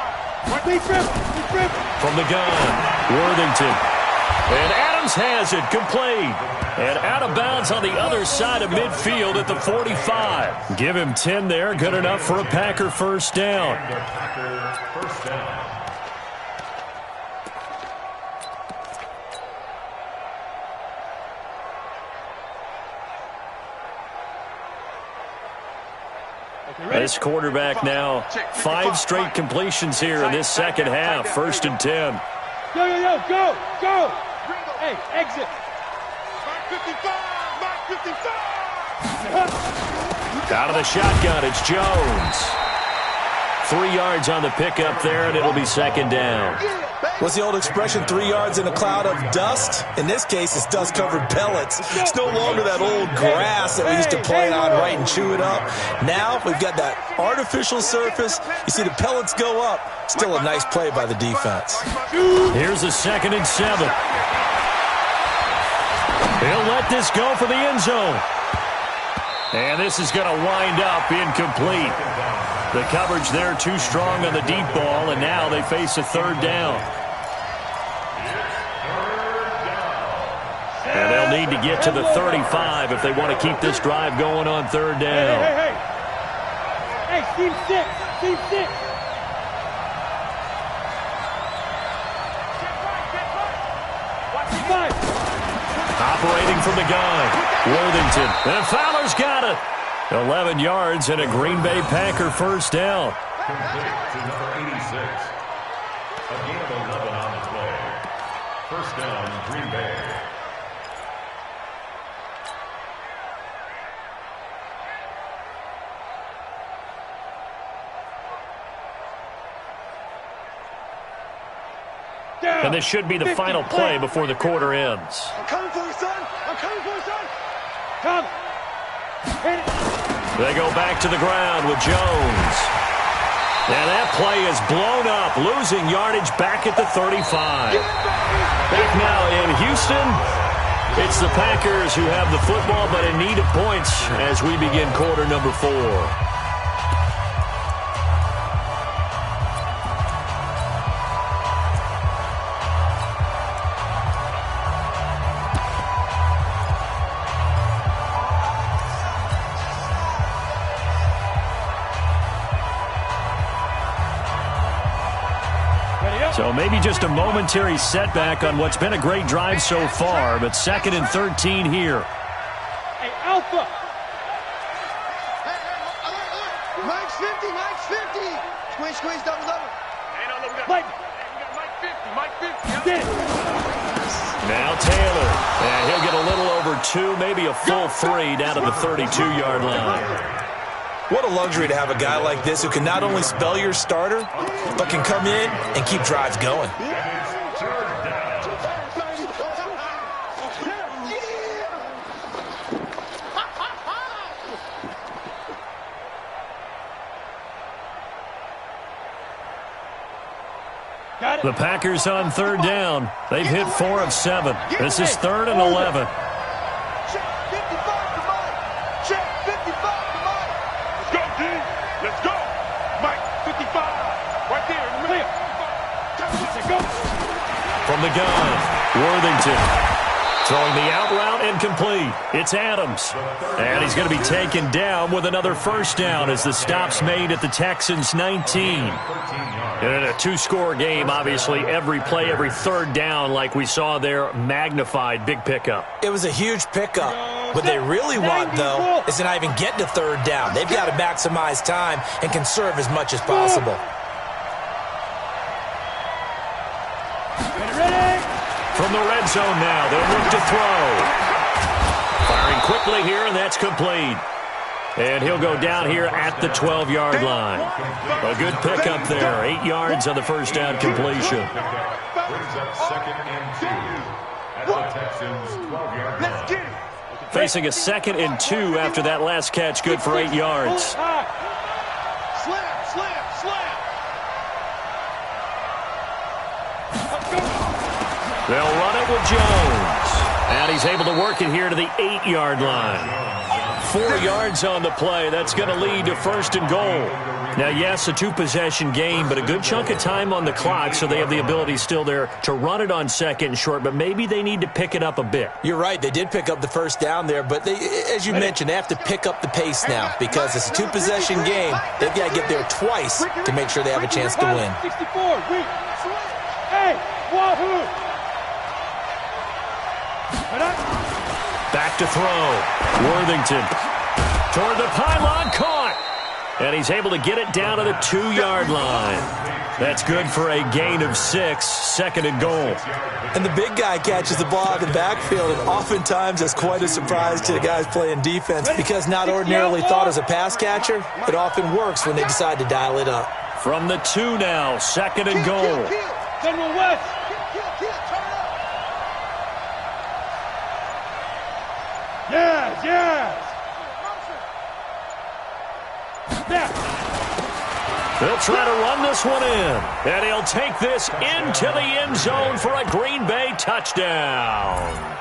From the gun, Worthington. And Adams has it, complete. And out of bounds on the other side of midfield at the 45. Give him 10 there, good enough for a Packer first down. This quarterback now, 5 straight completions here in this second half. 1st and 10. Yo, go, go. Hey, exit. Mike 55. Mike 55. Out of the shotgun, it's Jones. 3 yards on the pickup there, and it'll be 2nd down. What's the old expression, 3 yards in a cloud of dust? In this case, it's dust-covered pellets. It's no longer that old grass that we used to play on, right, and chew it up. Now we've got that artificial surface. You see the pellets go up. Still a nice play by the defense. Here's a 2nd and 7. He'll let this go for the end zone. And this is going to wind up incomplete. The coverage there too strong on the deep ball, and now they face a 3rd down. need to get to the 35 if they want to keep this drive going on third down. Hey, team 6. Team 6. Operating from the gun, Worthington. And Fowler's got it. 11 yards and a Green Bay Packer first down. Complete to number 86. A gain of 11 on the play. First down, Green Bay. And this should be the final play before the quarter ends. I'm coming for you, son. I'm coming for you, son. Come. Hit it. They go back to the ground with Jones. And that play is blown up, losing yardage back at the 35. Back now in Houston, it's the Packers who have the football but in need of points as we begin quarter number 4. So maybe just a momentary setback on what's been a great drive so far, but 2nd and 13 here. Hey, Alpha. Hey, Mike's 50, Mike's 50. Squeeze, squeeze, double, double. Hey, no, look, Mike. We got Mike 50, Mike 50. Get it. Now Taylor, and he'll get a little over 2, maybe a full 3 down to the 32-yard line. What a luxury to have a guy like this who can not only spell your starter, but can come in and keep drives going. The Packers on third down. They've hit 4 of 7. This is 3rd and 11. Check 55 to Mike. Check 55 to Mike. Let's go, D. Let's go. Mike 55. Right there in the middle. Let's go. From the gun, Worthington. Throwing the out route incomplete. It's Adams. And he's going to be taken down with another first down as the stop's made at the Texans' 19. And in a 2-score game, obviously, every play, every third down, like we saw there, magnified. Big pickup. It was a huge pickup. What they really want, though, is to not even get to third down. They've got to maximize time and conserve as much as possible. From the red zone now, they'll look to throw. Firing quickly here, and that's complete. And he'll go down here at the 12-yard line. A good pickup there. 8 yards on the first down completion. Brings up 2nd and 2 at the Texans' 12-yard line. Facing a 2nd and 2 after that last catch, good for 8 yards. Slam, slam, slam. They'll run it with Jones. And he's able to work it here to the 8-yard line. 4 yards on the play. That's going to lead to 1st and goal. Now, yes, a 2-possession game, but a good chunk of time on the clock, so they have the ability still there to run it on 2nd and short, but maybe they need to pick it up a bit. You're right. They did pick up the first down there, but they, as you mentioned, they have to pick up the pace now because it's a 2-possession game. They've got to get there twice to make sure they have a chance to win. 64. Hey, wahoo. Back to throw. Worthington toward the pylon, caught. And he's able to get it down to the 2-yard line. That's good for a gain of 6, 2nd and goal. And the big guy catches the ball out of the backfield, and oftentimes that's quite a surprise to the guys playing defense because not ordinarily thought as a pass catcher, it often works when they decide to dial it up. From the 2 now, 2nd and goal. General West. Yes, yes. They'll try to run this one in, and he'll take this into the end zone for a Green Bay touchdown.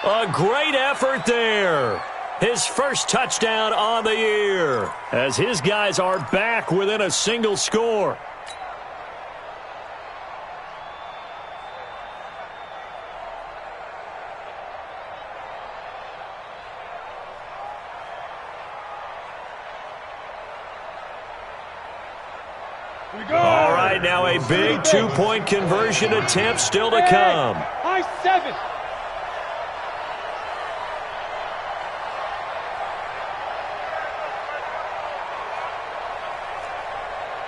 A great effort there. His first touchdown on the year, as his guys are back within a single score. All right, now a big two-point conversion attempt still to come. High 7.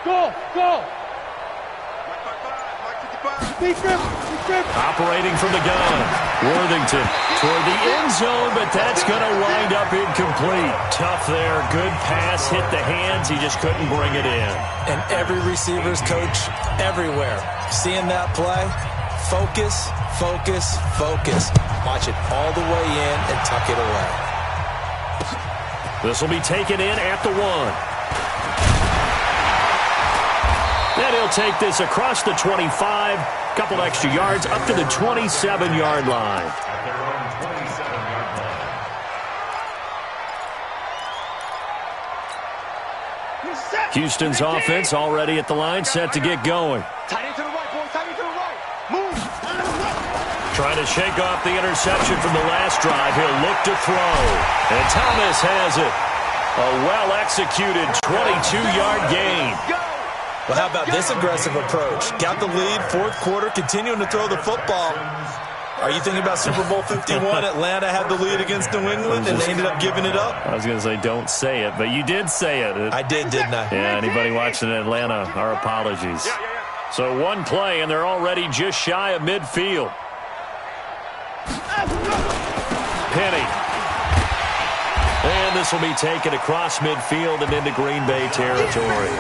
Go. Operating from the gun. Worthington toward the end zone, but that's going to wind up incomplete. Tough there. Good pass. Hit the hands. He just couldn't bring it in. And every receiver's coach everywhere. Seeing that play, focus. Watch it all the way in and tuck it away. This will be taken in at the 1. And he'll take this across the 25, couple extra yards up to the 27-yard line. Houston's offense already at the line, set to get going. Tight end to the right, boys. Tight end to the right. Move. Trying to shake off the interception from the last drive. He'll look to throw. And Thomas has it. A well-executed 22-yard gain. Well, how about this aggressive approach? Got the lead, fourth quarter, continuing to throw the football. Are you thinking about Super Bowl 51? Atlanta had the lead against New England, and they ended up giving it up? I was going to say don't say it, but you did say it. I did, didn't I? Yeah, anybody watching Atlanta, our apologies. So one play, and they're already just shy of midfield. Penny. And this will be taken across midfield and into Green Bay territory.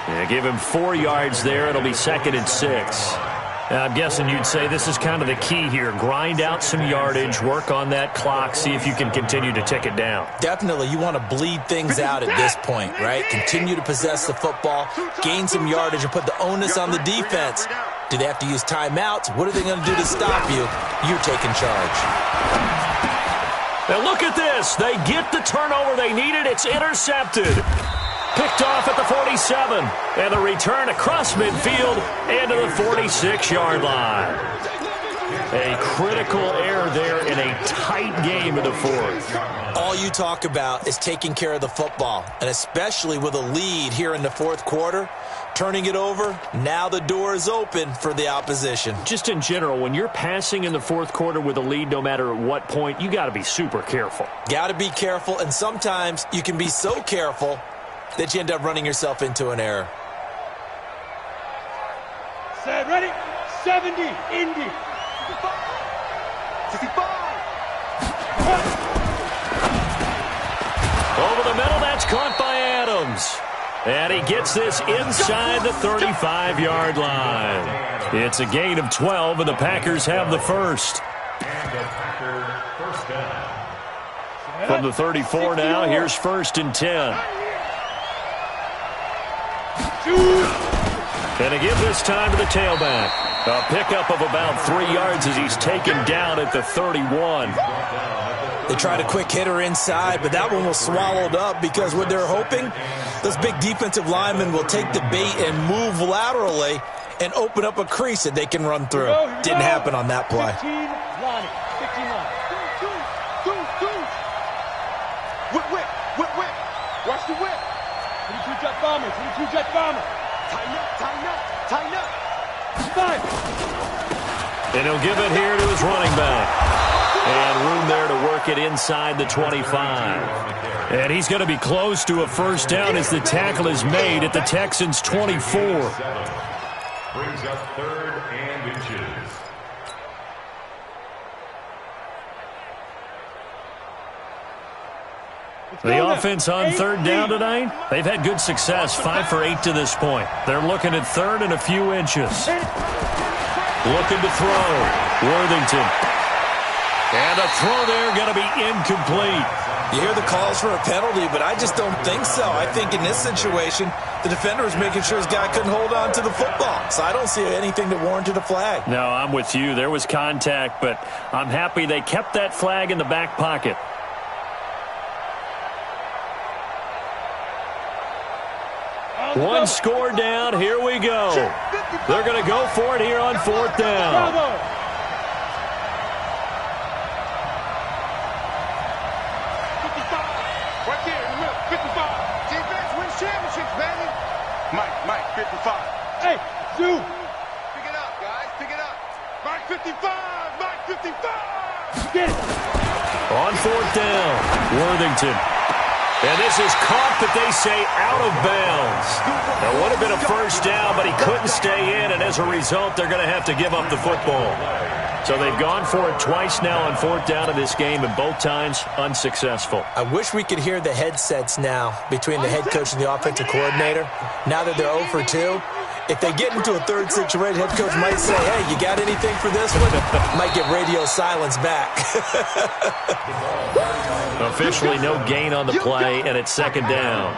Yeah, give him 4 yards there. It'll be 2nd and 6. I'm guessing you'd say this is kind of the key here. Grind out some yardage, work on that clock, see if you can continue to tick it down. Definitely. You want to bleed things out at this point, right? Continue to possess the football, gain some yardage, and put the onus on the defense. Do they have to use timeouts? What are they going to do to stop you? You're taking charge. Now look at this. They get the turnover they needed. It's intercepted. Picked off at the 47. And the return across midfield and to the 46-yard line. A critical error there in a tight game in the fourth. All you talk about is taking care of the football, and especially with a lead here in the fourth quarter, turning it over, now the door is open for the opposition. Just in general, when you're passing in the fourth quarter with a lead, no matter at what point, you got to be super careful. Got to be careful, and sometimes you can be so careful that you end up running yourself into an error. Set, ready? 70, Indy. 65. Over the middle, that's caught by Adams. And he gets this inside the 35-yard line. It's a gain of 12, and the Packers have the first. And the Packer first down. From the 34 now, here's 1st and 10. And to give this time to the tailback. A pickup of about 3 yards as he's taken down at the 31. They tried a quick hitter inside, but that one was swallowed up because what they're hoping, those big defensive linemen will take the bait and move laterally and open up a crease that they can run through. Didn't happen on that play. 15 line. 15 line. Whip. Watch the whip. 22 jet bomber. 22 jet bomber. Tighten up. 5. And he'll give it here to his running back. And room there to work it inside the 25. And he's going to be close to a first down as the tackle is made at the Texans' 24. Brings up 3rd and inches. The offense on 3rd down tonight, they've had good success, 5 for 8 to this point. They're looking at 3rd and a few inches. Looking to throw. Worthington. And a throw there going to be incomplete. You hear the calls for a penalty, but I just don't think so. I think in this situation, the defender was making sure his guy couldn't hold on to the football. So I don't see anything that warranted a flag. No, I'm with you. There was contact, but I'm happy they kept that flag in the back pocket. One score down. Here we go. They're going to go for it here on 4th down. Right there in the middle. 55. Defense wins championships, baby. Mike. 55. Hey, Zoo. Pick it up, guys. Pick it up. Mike 55. Mike 55. Get it. On fourth down, Worthington. And this is caught, but they say out of bounds. It would have been a first down, but he couldn't stay in, and as a result, they're going to have to give up the football. So they've gone for it twice now on fourth down in this game, and both times unsuccessful. I wish we could hear the headsets now between the head coach and the offensive coordinator. Now that they're 0 for 2, if they get into a third situation, head coach might say, hey, you got anything for this one? Might get radio silence back. Officially no gain on the play, and it's second down.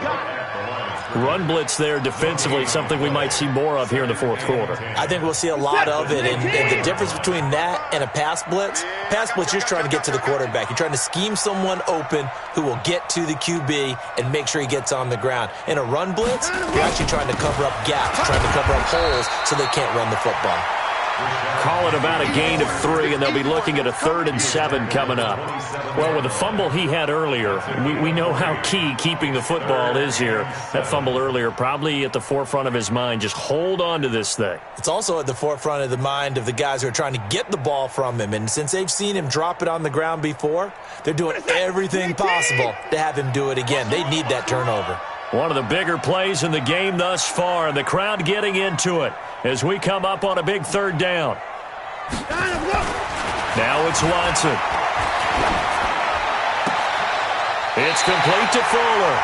Run blitz there defensively, something we might see more of here in the fourth quarter. I think we'll see a lot of it, and the difference between that and a pass blitz you're just trying to get to the quarterback. You're trying to scheme someone open who will get to the QB and make sure he gets on the ground. In a run blitz, you're actually trying to cover up gaps, trying to cover up holes so they can't run the football. Call it about a gain of 3, and they'll be looking at a 3rd and 7 coming up. Well, with the fumble he had earlier, we know how key keeping the football is here. That fumble earlier probably at the forefront of his mind. Just hold on to this thing. It's also at the forefront of the mind of the guys who are trying to get the ball from him. And since they've seen him drop it on the ground before, they're doing everything possible to have him do it again. They need that turnover. One of the bigger plays in the game thus far, and the crowd getting into it as we come up on a big 3rd down. Now it's Watson. It's complete to Fuller.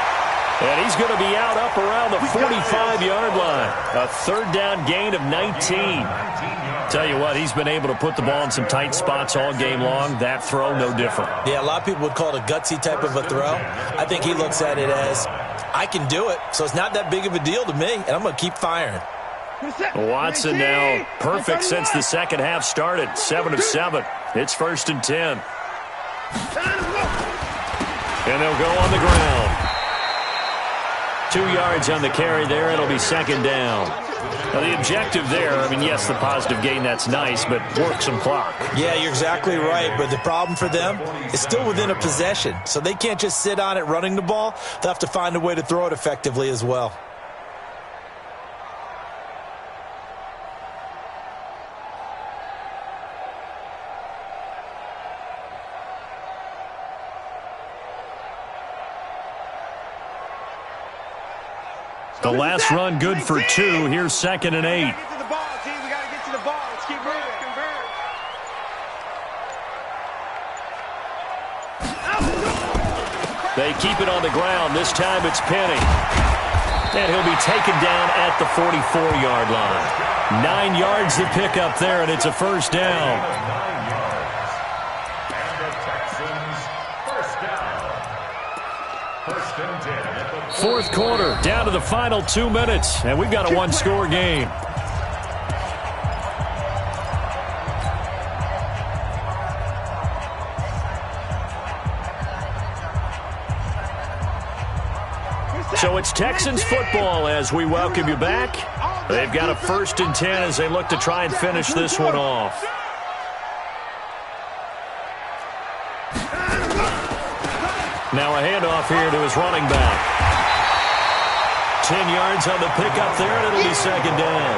And he's going to be out up around the 45-yard line. A 3rd down gain of 19. Tell you what, he's been able to put the ball in some tight spots all game long. That throw, no different. Yeah, a lot of people would call it a gutsy type of a throw. I think he looks at it as, I can do it, so it's not that big of a deal to me, and I'm going to keep firing. Watson now perfect since the second half started. 7 of 7. It's 1st and 10. And they'll go on the ground. 2 yards on the carry there. It'll be 2nd down. Now, the objective there, I mean, yes, the positive gain, that's nice, but work some clock. Yeah, you're exactly right, but the problem for them is still within a possession, so they can't just sit on it running the ball. They'll have to find a way to throw it effectively as well. The last run good for 2. Here's 2nd and 8. Get to the ball, team. We got to get to the ball. Let's keep moving. They keep it on the ground. This time it's Penny. And he'll be taken down at the 44-yard line. 9 yards to pick up there, and it's a 1st down. And the Texans, 1st down. 1st and 10 at the 4th quarter, down to the final 2 minutes, and we've got a 1-score game. So it's Texans football as we welcome you back. They've got a 1st and 10 as they look to try and finish this one off. Now a handoff here to his running back. 10 yards on the pickup there, and it'll be 2nd down.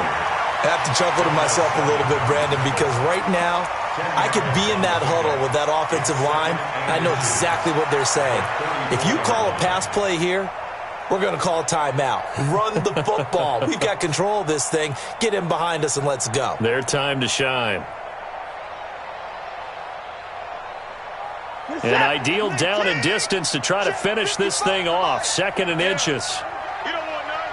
I have to chuckle to myself a little bit, Brandon, because right now I could be in that huddle with that offensive line, and I know exactly what they're saying. If you call a pass play here, we're going to call a timeout. Run the football. We've got control of this thing. Get in behind us and let's go. Their time to shine. An ideal down and distance to try to finish this thing off. 2nd and inches. You don't want none.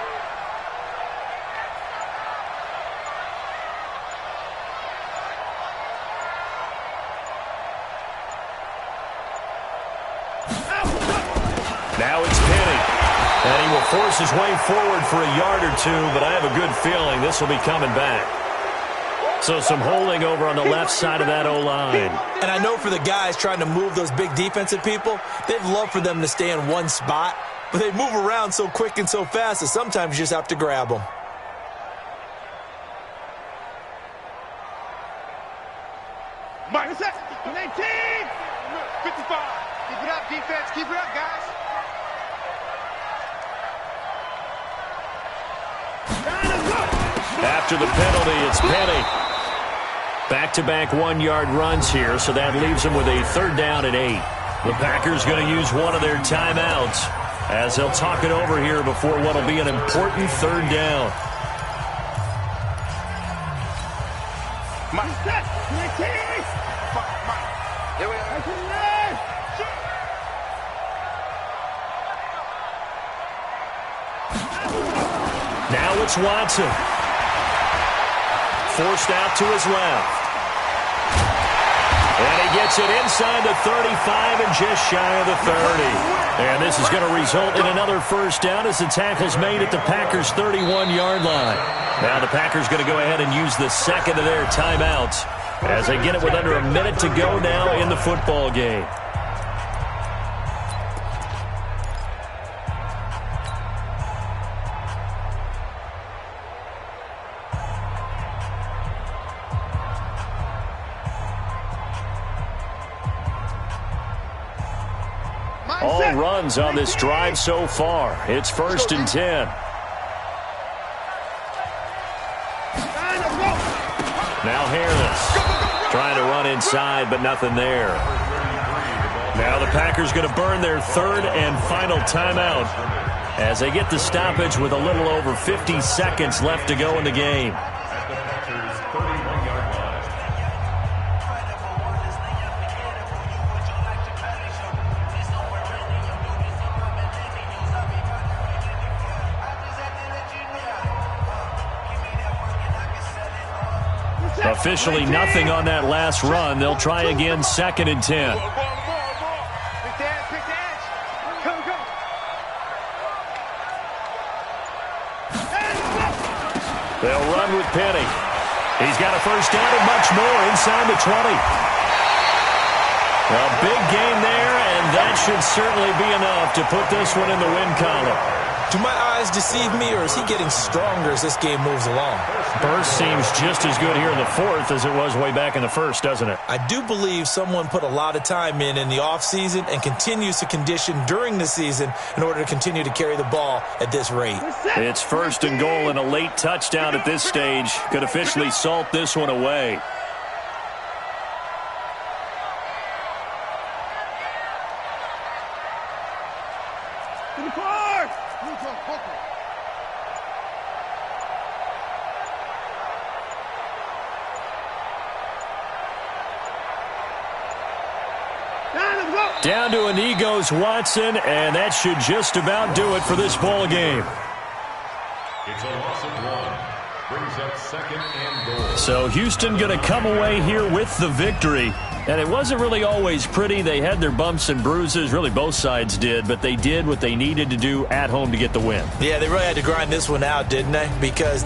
Now it's Penny. And he will force his way forward for a yard or 2, but I have a good feeling this will be coming back. So some holding over on the left side of that O-line. And I know for the guys trying to move those big defensive people, they'd love for them to stay in one spot, but they move around so quick and so fast that sometimes you just have to grab them. Mike, what's that? 19! 55! Keep it up, defense. Keep it up, guys. After the penalty, it's Penny. Back-to-back one-yard runs here, so that leaves them with a 3rd down and 8. The Packers going to use one of their timeouts as they'll talk it over here before what will be an important 3rd down. Now it's Watson. Forced out to his left. And he gets it inside the 35 and just shy of the 30. And this is going to result in another 1st down as the tackle's made at the Packers' 31-yard line. Now the Packers going to go ahead and use the 2nd of their timeouts as they get it with under a minute to go now in the football game. All runs on this drive so far. It's 1st and 10. Now Harris trying to run inside, but nothing there. Now the Packers going to burn their 3rd and final timeout as they get the stoppage with a little over 50 seconds left to go in the game. Officially nothing on that last run. They'll try again 2nd and 10. They'll run with Penny. He's got a 1st down and much more inside the 20. A big gain there, and that should certainly be enough to put this one in the win column. Do my eyes deceive me, or is he getting stronger as this game moves along? Burst seems just as good here in the 4th as it was way back in the 1st, doesn't it? I do believe someone put a lot of time in the offseason and continues to condition during the season in order to continue to carry the ball at this rate. It's 1st and goal, and a late touchdown at this stage could officially salt this one away. Down to a knee goes Watson, and that should just about do it for this ball game. It's a loss of 1. Brings up 2nd and goal. So Houston going to come away here with the victory. And it wasn't really always pretty. They had their bumps and bruises. Really, both sides did. But they did what they needed to do at home to get the win. Yeah, they really had to grind this one out, didn't they? Because